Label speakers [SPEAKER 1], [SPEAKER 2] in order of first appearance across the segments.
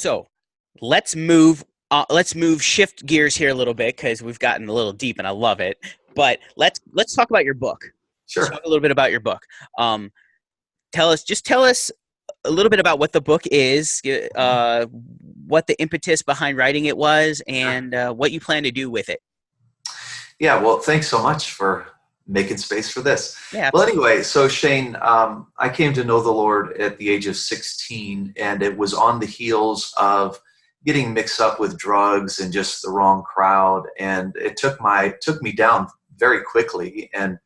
[SPEAKER 1] So let's shift gears here a little bit because we've gotten a little deep and I love it. But let's talk about your book. Let's
[SPEAKER 2] Sure.
[SPEAKER 1] talk a little bit about your book. Tell us a little bit about what the book is, what the impetus behind writing it was,
[SPEAKER 2] Sure.
[SPEAKER 1] and what you plan to do with it.
[SPEAKER 2] Yeah, well, thanks so much for making space for this.
[SPEAKER 1] Yeah,
[SPEAKER 2] Well,
[SPEAKER 1] absolutely.
[SPEAKER 2] anyway, so Shane, I came to know the Lord at the age of 16, and it was on the heels of getting mixed up with drugs and just the wrong crowd, and it took me down very quickly, and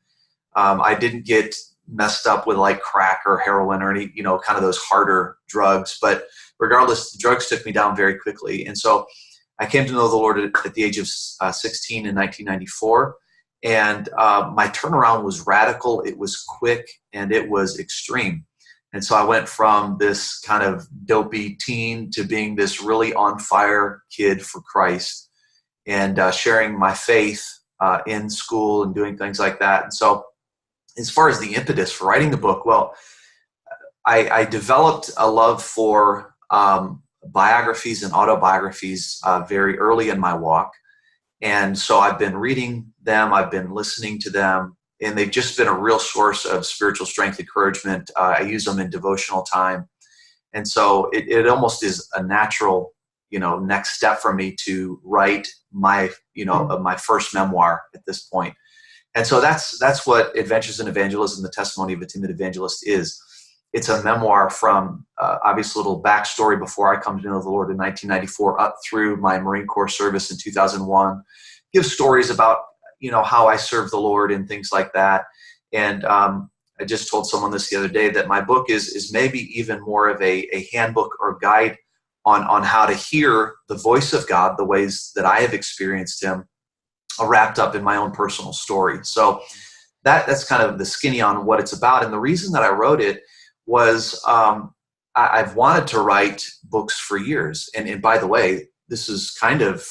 [SPEAKER 2] I didn't get messed up with like crack or heroin or any, kind of those harder drugs, but regardless, the drugs took me down very quickly, and so I came to know the Lord at the age of 16 in 1994. And my turnaround was radical, it was quick, and it was extreme. And so I went from this kind of dopey teen to being this really on fire kid for Christ and sharing my faith in school and doing things like that. And so, as far as the impetus for writing the book, well, I developed a love for biographies and autobiographies very early in my walk. And so I've been reading them, I've been listening to them, and they've just been a real source of spiritual strength, encouragement. I use them in devotional time. And so it almost is a natural, next step for me to write my, my first memoir at this point. And so that's what Adventures in Evangelism, the Testimony of a Timid Evangelist is. It's a memoir from obviously a little backstory before I come to know the Lord in 1994 up through my Marine Corps service in 2001. Give stories about, how I serve the Lord and things like that. And I just told someone this the other day that my book is maybe even more of a handbook or guide on how to hear the voice of God, the ways that I have experienced him, wrapped up in my own personal story. So that's kind of the skinny on what it's about. And the reason that I wrote it was I've wanted to write books for years. And by the way, this is kind of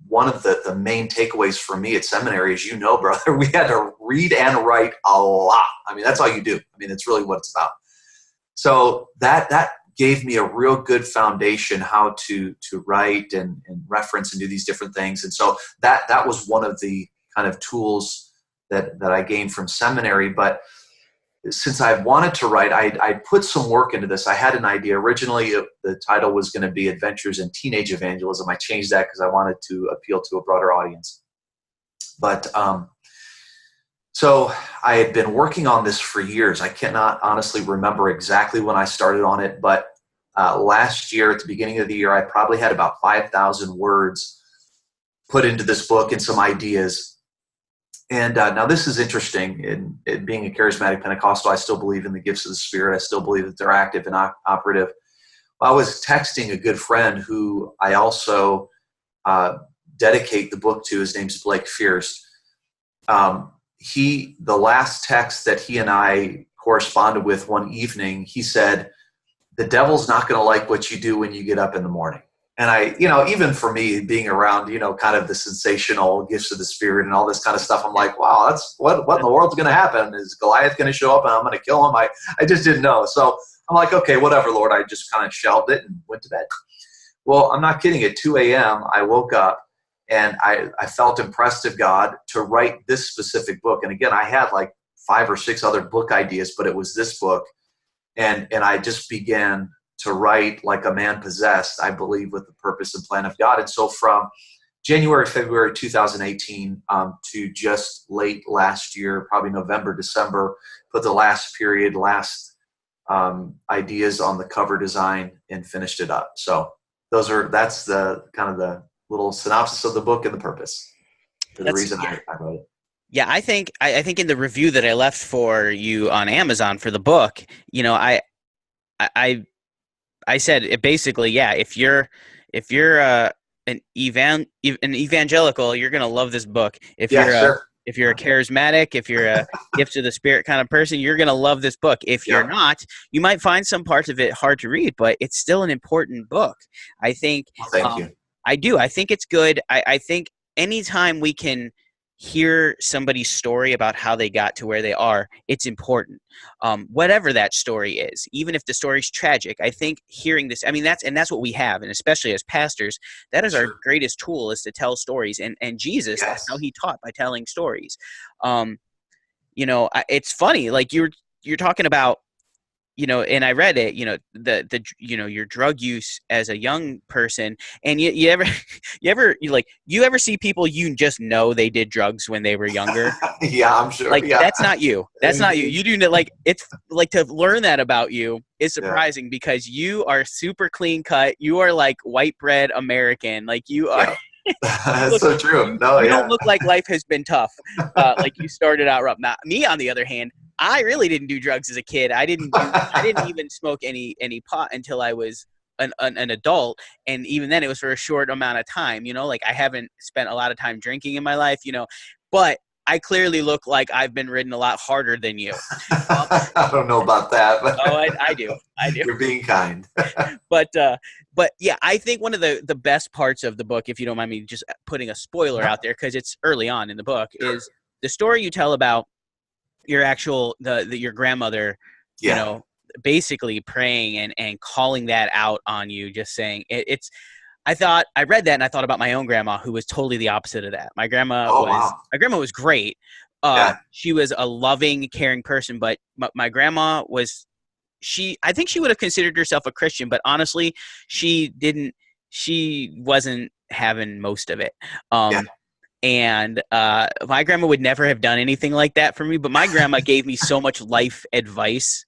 [SPEAKER 2] one of the main takeaways for me at seminary. As you know, brother, we had to read and write a lot. I mean, that's all you do. I mean, it's really what it's about. So that gave me a real good foundation how to write and reference and do these different things. And so that was one of the kind of tools that I gained from seminary. But since I wanted to write, I put some work into this. I had an idea. Originally, the title was going to be Adventures in Teenage Evangelism. I changed that because I wanted to appeal to a broader audience. But so I had been working on this for years. I cannot honestly remember exactly when I started on it, but last year, at the beginning of the year, I probably had about 5,000 words put into this book and some ideas. And now this is interesting. In being a charismatic Pentecostal, I still believe in the gifts of the Spirit. I still believe that they're active and operative. I was texting a good friend who I also dedicate the book to. His name's Blake Fierce. The last text that he and I corresponded with one evening, he said, "The devil's not going to like what you do when you get up in the morning." And I, even for me being around, kind of the sensational gifts of the Spirit and all this kind of stuff, I'm like, wow, that's what in the world's going to happen? Is Goliath going to show up and I'm going to kill him? I just didn't know. So I'm like, okay, whatever, Lord. I just kind of shelved it and went to bed. Well, I'm not kidding. At 2 a.m., I woke up and I felt impressed of God to write this specific book. And again, I had like 5 or 6 other book ideas, but it was this book. And I just began to write like a man possessed, I believe, with the purpose and plan of God. And so from January, February 2018 to just late last year, probably November, December, put the last ideas on the cover design and finished it up. So that's the kind of the little synopsis of the book and the purpose for the reason I wrote it.
[SPEAKER 1] Yeah, I think in the review that I left for you on Amazon for the book, I said it basically, yeah, if you're an evangelical, you're gonna love this book. If you're a charismatic, if you're a gift of the Spirit kind of person, you're gonna love this book. If you're not, you might find some parts of it hard to read, but it's still an important book. I think.
[SPEAKER 2] Well, thank you.
[SPEAKER 1] I do. I think it's good. I think anytime we can hear somebody's story about how they got to where they are, it's important. Whatever that story is, even if the story's tragic, I think hearing this, I mean, that's what we have. And especially as pastors, that is our greatest tool, is to tell stories. And Jesus, that's how he taught, by telling stories. It's funny, like you're talking about, and I read it, the your drug use as a young person, and you ever see people you just know they did drugs when they were younger?
[SPEAKER 2] Yeah, I'm sure.
[SPEAKER 1] Like, that's not you. That's not you. You do, like, it's like, to learn that about you is surprising, because you are super clean cut. You are like white bread American. Like, you are.
[SPEAKER 2] That's so true.
[SPEAKER 1] You don't look like life has been tough. Like, you started out rough. Now, me, on the other hand, I really didn't do drugs as a kid. I didn't even smoke any pot until I was an adult, and even then it was for a short amount of time. Like, I haven't spent a lot of time drinking in my life. But I clearly look like I've been ridden a lot harder than you.
[SPEAKER 2] I don't know about that, but
[SPEAKER 1] I do.
[SPEAKER 2] You're being kind.
[SPEAKER 1] But yeah, I think one of the best parts of the book, if you don't mind me just putting a spoiler out there, because it's early on in the book, is the story you tell about your your grandmother, basically praying and calling that out on you, just saying I read that and I thought about my own grandma, who was totally the opposite of that. My grandma was great. She was a loving, caring person, but my grandma was, I think she would have considered herself a Christian, but honestly, she wasn't having most of it. And my grandma would never have done anything like that for me, but my grandma gave me so much life advice.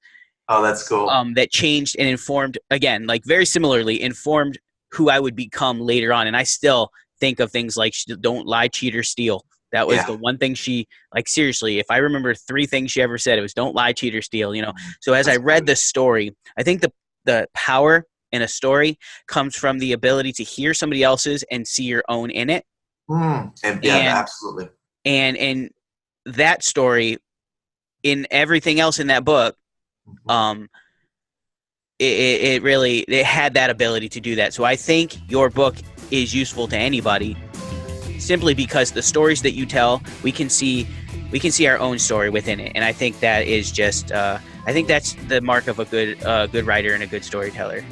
[SPEAKER 2] Oh, that's cool.
[SPEAKER 1] That changed and informed, again, like very similarly, informed who I would become later on. And I still think of things like, don't lie, cheat, or steal. That was the one thing she, like, seriously, if I remember 3 things she ever said, it was don't lie, cheat, or steal, So as I read this story, I think the power in a story comes from the ability to hear somebody else's and see your own in it.
[SPEAKER 2] Absolutely.
[SPEAKER 1] And that story, in everything else in that book, it really had that ability to do that. So I think your book is useful to anybody, simply because the stories that you tell, we can see our own story within it. And I think that is just I think that's the mark of a good writer and a good storyteller.